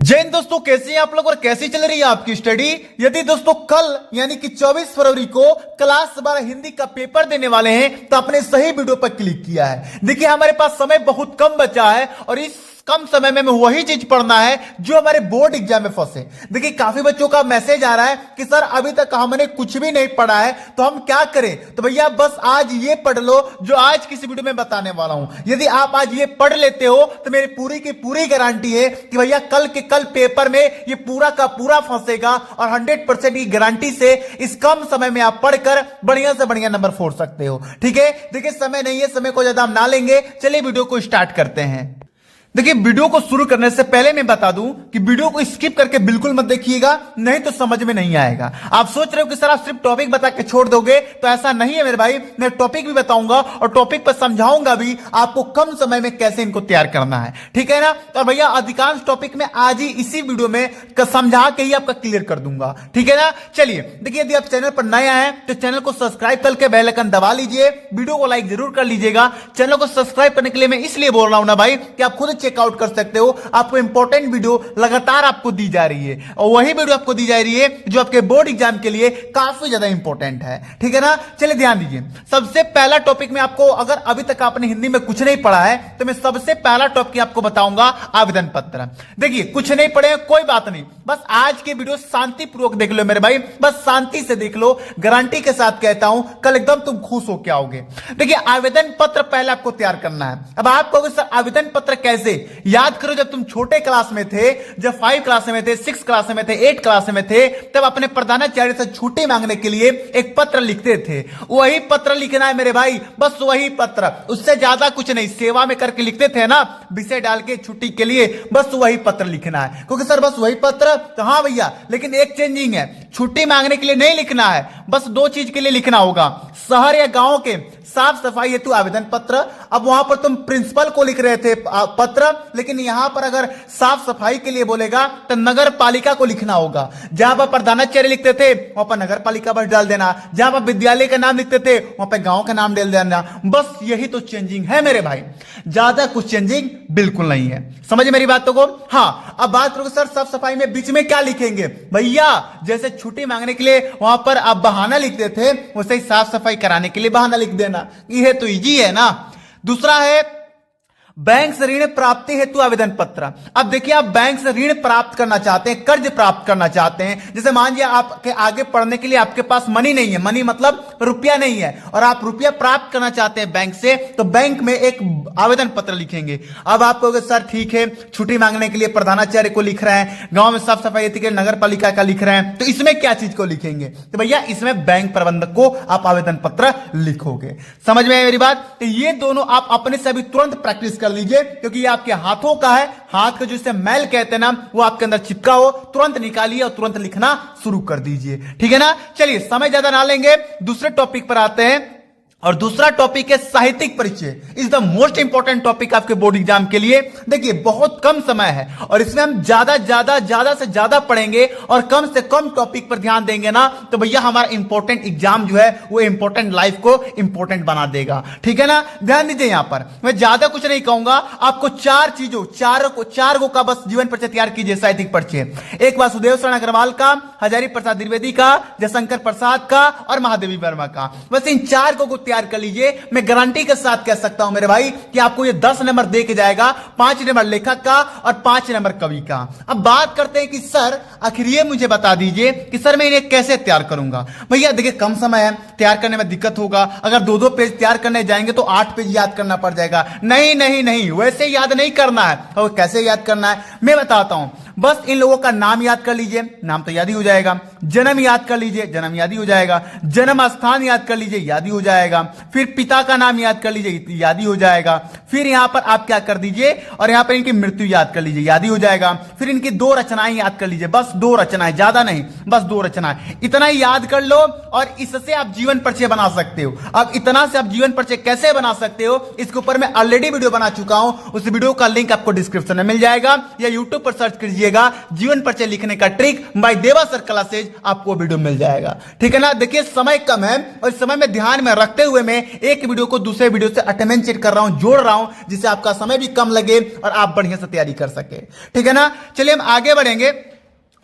जय हिंद दोस्तों, कैसे हैं आप लोग और कैसी चल रही है आपकी स्टडी। यदि दोस्तों कल यानी कि 24 फरवरी को क्लास 12 हिंदी का पेपर देने वाले हैं तो आपने सही वीडियो पर क्लिक किया है। देखिए हमारे पास समय बहुत कम बचा है और इस कम समय में हमें वही चीज पढ़ना है जो हमारे बोर्ड एग्जाम में फंसे। देखिए काफी बच्चों का मैसेज आ रहा है कि सर अभी तक हमने कुछ भी नहीं पढ़ा है तो हम क्या करें। तो भैया बस आज ये पढ़ लो जो आज किसी वीडियो में बताने वाला हूं। यदि आप आज ये पढ़ लेते हो तो मेरी पूरी की पूरी गारंटी है कि भैया कल के कल पेपर में ये पूरा का पूरा फंसेगा और 100% की गारंटी से इस कम समय में आप पढ़कर बढ़िया से बढ़िया नंबर फोड़ सकते हो। ठीक है, देखिए समय नहीं है, समय को ज्यादा हम ना लेंगे। चलिए वीडियो को स्टार्ट करते हैं। देखिए वीडियो को शुरू करने से पहले मैं बता दूं कि वीडियो को स्किप करके बिल्कुल मत देखिएगा, नहीं तो समझ में नहीं आएगा। आप सोच रहे हो कि सर आप सिर्फ टॉपिक बता के छोड़ दोगे, तो ऐसा नहीं है मेरे भाई। मैं टॉपिक भी बताऊंगा और टॉपिक पर समझाऊंगा भी आपको कम समय में कैसे इनको तैयार करना है। ठीक है ना। तो भैया अधिकांश टॉपिक में आज ही इसी वीडियो में समझा के ही आपका क्लियर कर दूंगा। ठीक है ना। चलिए देखिए, यदि आप चैनल पर नए आए तो चैनल को सब्सक्राइब करके बेल आइकन दबा लीजिए, वीडियो को लाइक जरूर कर लीजिएगा। चैनल को सब्सक्राइब करने के लिए मैं इसलिए बोल रहा हूं ना भाई कि आप खुद चेकआउट कर सकते हो। आपको इंपॉर्टेंट वीडियो लगातार आपको दी जा रही है और वही वीडियो आपको दी जा रही है जो आपके बोर्ड एग्जाम के लिए काफी ज्यादा इंपॉर्टेंट है। ठीक है ना। चलिए ध्यान दीजिए, सबसे पहला टॉपिक में आपको, अगर अभी तक आपने हिंदी में कुछ नहीं पढ़ा है तो मैं सबसे पहला टॉपिक आपको बताऊंगा आवेदन पत्र। देखिए कुछ नहीं पढ़े कोई बात नहीं, बस आज की वीडियो शांतिपूर्वक देख लो मेरे भाई, बस शांति से देख लो। गारंटी के साथ कहता हूं कल एकदम तुम खुश हो के आओगे। देखिए आवेदन पत्र पहले आपको तैयार करना है। अब आप कहोगे सर आवेदन पत्र कैसे। याद करो जब तुम छोटे क्लास में थे, जब 5 क्लास में थे, 6 क्लास में थे, 8 क्लास में थे, तब अपने प्रधानाचार्य से छुट्टी मांगने के लिए एक पत्र लिखते थे। वही पत्र लिखना है मेरे भाई, बस वही पत्र, उससे ज्यादा कुछ नहीं। सेवा में करके लिखते थे ना विषय डाल के छुट्टी के लिए, बस वही पत्र लिखना है। क्योंकि सर बस वही पत्र, तो हाँ भैया, लेकिन एक चेंजिंग है, छुट्टी मांगने के लिए नहीं लिखना है, बस 2 चीज के लिए लिखना होगा। शहर या गांव के साफ सफाई हेतु आवेदन पत्र। अब वहां पर तुम प्रिंसिपल को लिख रहे थे पत्र, लेकिन यहां पर अगर साफ सफाई के लिए बोलेगा तो नगर पालिका को लिखना होगा। जहां पर प्रधानाचार्य लिखते थे वहां पर नगर पालिका बस डाल देना, जहां पर विद्यालय का नाम लिखते थे वहां पर गांव का नाम डाल देना। बस यही तो चेंजिंग है मेरे भाई, ज्यादा कुछ चेंजिंग बिल्कुल नहीं है। समझ मेरी बातों को। हाँ अब बात करोगे सर साफ सफाई में बीच में क्या लिखेंगे। भैया जैसे छुट्टी मांगने के लिए वहां पर आप बहाना लिखते थे, वैसे ही साफ सफाई कराने के लिए बहाना लिख देना। यह तो इजी है ना। दूसरा है बैंक से ऋण प्राप्ति हेतु आवेदन पत्र। अब देखिए आप बैंक से ऋण प्राप्त करना चाहते हैं, कर्ज प्राप्त करना चाहते हैं। जैसे मान लिया आपके आगे पढ़ने के लिए आपके पास मनी नहीं है, मनी मतलब रुपया नहीं है, और आप रुपया प्राप्त करना चाहते हैं बैंक से, तो बैंक में एक आवेदन पत्र लिखेंगे। अब आप कहोगे सर ठीक है, छुट्टी मांगने के लिए प्रधानाचार्य को लिख रहे हैं, गांव में साफ सफाई के लिए नगर पालिका का लिख रहे हैं, तो इसमें क्या चीज को लिखेंगे। तो भैया इसमें बैंक प्रबंधक को आप आवेदन पत्र लिखोगे। समझ में आई मेरी बात। तो ये दोनों आप अपने से अभी तुरंत प्रैक्टिस कर लीजिए, क्योंकि ये आपके हाथों का है। हाथ का जिससे मैल कहते हैं ना, वो आपके अंदर चिपका हो, तुरंत निकालिए और तुरंत लिखना शुरू कर दीजिए। ठीक है ना। चलिए समय ज्यादा ना लेंगे, दूसरे टॉपिक पर आते हैं। और दूसरा टॉपिक है साहित्यिक परिचय। Is the most important topic आपके बोर्ड एग्जाम के लिए। देखिए बहुत कम समय है और इसमें हम ज्यादा से ज्यादा पढ़ेंगे और कम से कम टॉपिक पर ध्यान देंगे ना, तो भैया हमारा इंपॉर्टेंट एग्जाम जो है वो इंपॉर्टेंट लाइफ को इंपॉर्टेंट बना देगा। ठीक है ना। ध्यान दीजिए, यहां पर मैं ज्यादा कुछ नहीं कहूंगा, आपको 4 चीजों चार गो का बस जीवन परिचय तैयार कीजिए। साहित्यिक परिचय एक वासुदेव शरण अग्रवाल का, हजारी प्रसाद द्विवेदी का, जयशंकर प्रसाद का और महादेवी वर्मा का। बस इन 4 को तैयार कर लीजिए। मैं गारंटी के साथ कह सकता हूं मेरे भाई कि आपको ये 10 नंबर दे के जाएगा, 5 नंबर लेखक का और 5 नंबर कवि का। अब बात करते हैं कि सर आखिर ये मुझे बता दीजिए कि सर मैं इन्हें कैसे तैयार करूंगा। भैया देखिए कम समय है, तैयार करने में दिक्कत होगा। अगर 2-2 पेज तैयार करने जाएंगे तो 8 पेज याद करना पड़ जाएगा। नहीं, वैसे याद नहीं करना है। और कैसे याद करना है मैं बताता हूं। बस इन लोगों का नाम याद कर लीजिए, नाम तो याद ही हो जाएगा। जन्म याद कर लीजिए, जन्म याद ही हो जाएगा। जन्म स्थान याद कर लीजिए, याद ही हो जाएगा। फिर पिता का नाम याद कर लीजिए, याद ही हो जाएगा। फिर यहां पर आप क्या कर दीजिए, और यहां पर इनकी मृत्यु याद कर लीजिए, याद ही हो जाएगा। फिर इनकी 2 रचनाएं याद कर लीजिए, बस 2 रचनाएं, ज्यादा नहीं, बस 2 रचनाएं। इतना ही याद कर लो और इससे आप जीवन परिचय बना सकते हो। अब इतना से आप जीवन परिचय कैसे बना सकते हो, इसके ऊपर मैं ऑलरेडी वीडियो बना चुका हूं। उस वीडियो का लिंक आपको डिस्क्रिप्शन में मिल जाएगा या यूट्यूब पर सर्च कीजिए लीजिएगा, जीवन परिचय लिखने का ट्रिक बाय देवा सर क्लासेज, आपको वीडियो मिल जाएगा। ठीक है ना। देखिए समय कम है और समय में ध्यान में रखते हुए मैं एक वीडियो को दूसरे वीडियो से अटेंडेंस चेक कर रहा हूं, जोड़ रहा हूं, जिससे आपका समय भी कम लगे और आप बढ़िया से तैयारी कर सके। ठीक है ना। चलिए हम आगे बढ़ेंगे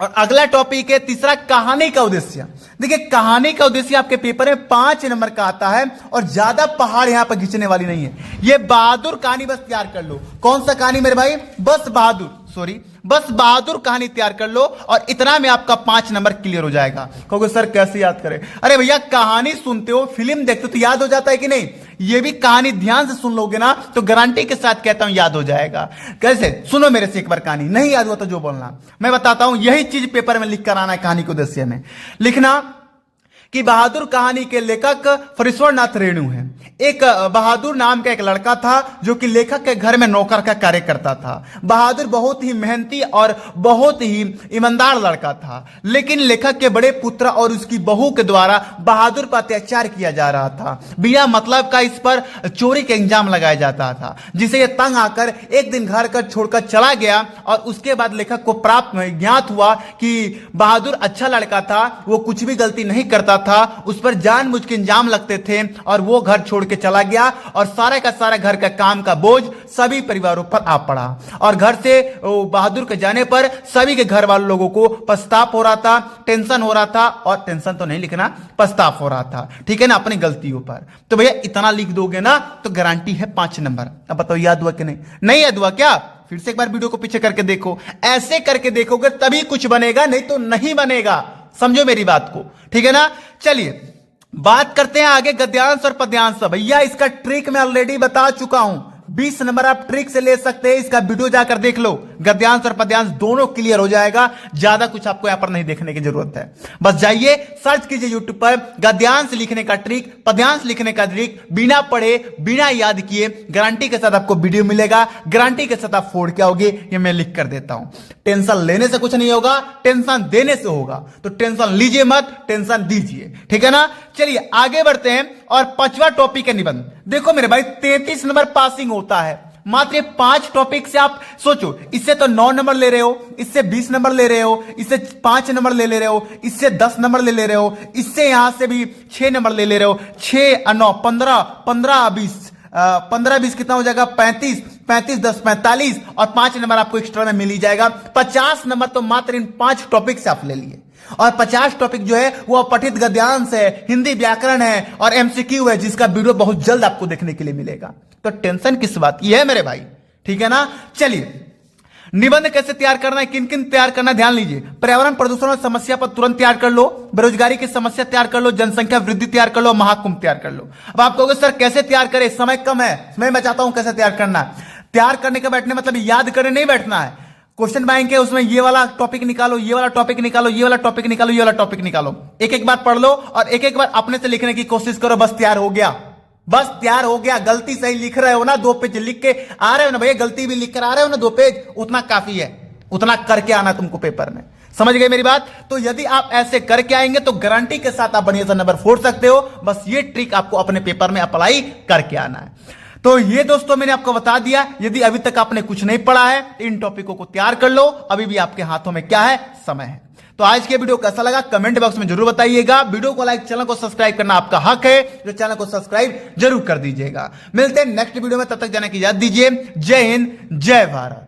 और अगला टॉपिक है तीसरा, कहानी का उद्देश्य। देखिए कहानी का उद्देश्य आपके पेपर में 5 नंबर का आता है और ज्यादा पहाड़ यहां पर खींचने वाली नहीं है। ये बहादुर कहानी बस तैयार कर लो। कौन सा कहानी मेरे भाई? बस बहादुर कहानी तैयार कर लो और इतना में आपका 5 नंबर क्लियर हो जाएगा। कहोगे सर कैसे याद करें? अरे भैया कहानी सुनते हो, फिल्म देखते हो तो याद हो जाता है कि नहीं? ये भी कहानी ध्यान से सुन लोगे ना तो गारंटी के साथ कहता हूं याद हो जाएगा। कैसे? सुनो मेरे से एक बार कहानी, नहीं याद हुआ तो जो बोलना मैं बताता हूं। यही चीज पेपर में लिख कर आना है, कहानी के उद्देश्य में लिखना कि बहादुर कहानी के लेखक फरीश्वरनाथ रेणु हैं। एक बहादुर नाम का एक लड़का था जो कि लेखक के घर में नौकर का कार्य करता था। बहादुर बहुत ही मेहनती और बहुत ही ईमानदार लड़का था, लेकिन लेखक के बड़े पुत्र और उसकी बहू के द्वारा बहादुर पर अत्याचार किया जा रहा था। बिना मतलब का इस पर चोरी का इल्जाम लगाया जाता था, जिसे यह तंग आकर एक दिन घर कर छोड़कर चला गया। और उसके बाद लेखक को ज्ञात हुआ कि बहादुर अच्छा लड़का था, वो कुछ भी गलती नहीं करता था, उस पर जानबूझ के इल्जाम लगते थे और वो घर छोड़ के चला गया और सारा का सारा घर का काम का बोझ सभी परिवारों पर आ पड़ा। और घर से बहादुर के जाने पर सभी के घर वाले लोगों को पछतावा हो रहा था, टेंशन हो रहा था, और टेंशन तो नहीं लिखना, पछतावा हो रहा था। ठीक है ना, अपनी गलतियों पर। तो भैया इतना लिख दोगे ना तो गारंटी है 5 नंबर। अब बताओ याद हुआ कि नहीं याद हुआ क्या? फिर से एक बार वीडियो को पीछे करके देखो, ऐसे करके देखोगे तभी कुछ बनेगा, नहीं तो नहीं बनेगा। समझो मेरी बात को। ठीक है ना। चलिए बात करते हैं आगे गद्यांश और पद्यांश। भैया इसका ट्रिक मैं ऑलरेडी बता चुका हूं, 20 नंबर आप ट्रिक से ले सकते हैं। इसका वीडियो जाकर देख लो, गद्यांश और पद्यांश दोनों क्लियर हो जाएगा। ज्यादा कुछ आपको यहां पर नहीं देखने की जरूरत है। बस जाइए सर्च कीजिए यूट्यूब पर गद्यांश लिखने का ट्रिक, पद्यांश लिखने का ट्रिक, बिना पढ़े बिना याद किए गारंटी के साथ आपको वीडियो मिलेगा। गारंटी के साथ आप फोड़ के आओगे, ये मैं लिख कर देता हूं। टेंशन लेने से कुछ नहीं होगा, टेंशन देने से होगा। तो टेंशन लीजिए मत, टेंशन दीजिए। ठीक है ना। चलिए आगे बढ़ते हैं और 5वां टॉपिक है निबंध। देखो मेरे भाई 33 नंबर पासिंग होता है। मात्र 5 टॉपिक से आप सोचो, इससे तो 9 नंबर ले रहे हो, इससे 20 नंबर ले रहे हो, इससे 5 नंबर ले रहे हो, इससे 10 नंबर ले रहे हो, इससे यहां से भी 6 नंबर ले रहे हो। 6 9 15 15 20 15 20 कितना हो जाएगा? 35 35 10 45 और 5 नंबर आपको एक्स्ट्रा में मिल ही जाएगा। 50 नंबर तो मात्र इन 5 टॉपिक से आप ले लिए। और 50 टॉपिक जो है वो पठित गद्यांश है, हिंदी व्याकरण है और एमसीक्यू है, जिसका वीडियो बहुत जल्द आपको देखने के लिए मिलेगा। तो टेंशन किस बात की है मेरे भाई? ठीक है ना। चलिए निबंध कैसे तैयार करना है, किन किन तैयार करना है, ध्यान लीजिए। पर्यावरण प्रदूषण और समस्या पर तुरंत तैयार कर लो, बेरोजगारी की समस्या तैयार कर लो, जनसंख्या वृद्धि तैयार कर लो, महाकुंभ तैयार कर लो। अब आप कहोगे सर कैसे तैयार करें, समय कम है। मैं बताता हूं कैसे तैयार करना है। तैयार करने का बैठने मतलब याद करने नहीं बैठना है। क्वेश्चन बैंक है, उसमें ये वाला टॉपिक निकालो, ये वाला टॉपिक निकालो, ये वाला टॉपिक निकालो, ये वाला टॉपिक निकालो। एक एक बार पढ़ लो और एक एक बार अपने से लिखने की कोशिश करो। बस तैयार हो गया, बस तैयार हो गया। गलती सही लिख रहे हो ना, 2 पेज लिख के आ रहे हो ना भैया, गलती भी लिख कर आ रहे हो ना 2 पेज, उतना काफी है। उतना करके आना तुमको पेपर में। समझ गए मेरी बात? तो यदि आप ऐसे करके आएंगे तो गारंटी के साथ आप बढ़िया सा नंबर फोड़ सकते हो। बस ये ट्रिक आपको अपने पेपर में अप्लाई करके आना है। तो ये दोस्तों मैंने आपको बता दिया। यदि अभी तक आपने कुछ नहीं पढ़ा है तो इन टॉपिकों को तैयार कर लो, अभी भी आपके हाथों में क्या है? समय है। तो आज के वीडियो कैसा लगा कमेंट बॉक्स में जरूर बताइएगा। वीडियो को लाइक, चैनल को सब्सक्राइब करना आपका हक है, जो चैनल को सब्सक्राइब जरूर कर दीजिएगा। मिलते हैं नेक्स्ट वीडियो में, तब तक जाने की इजाजत दीजिए। जय हिंद, जय भारत।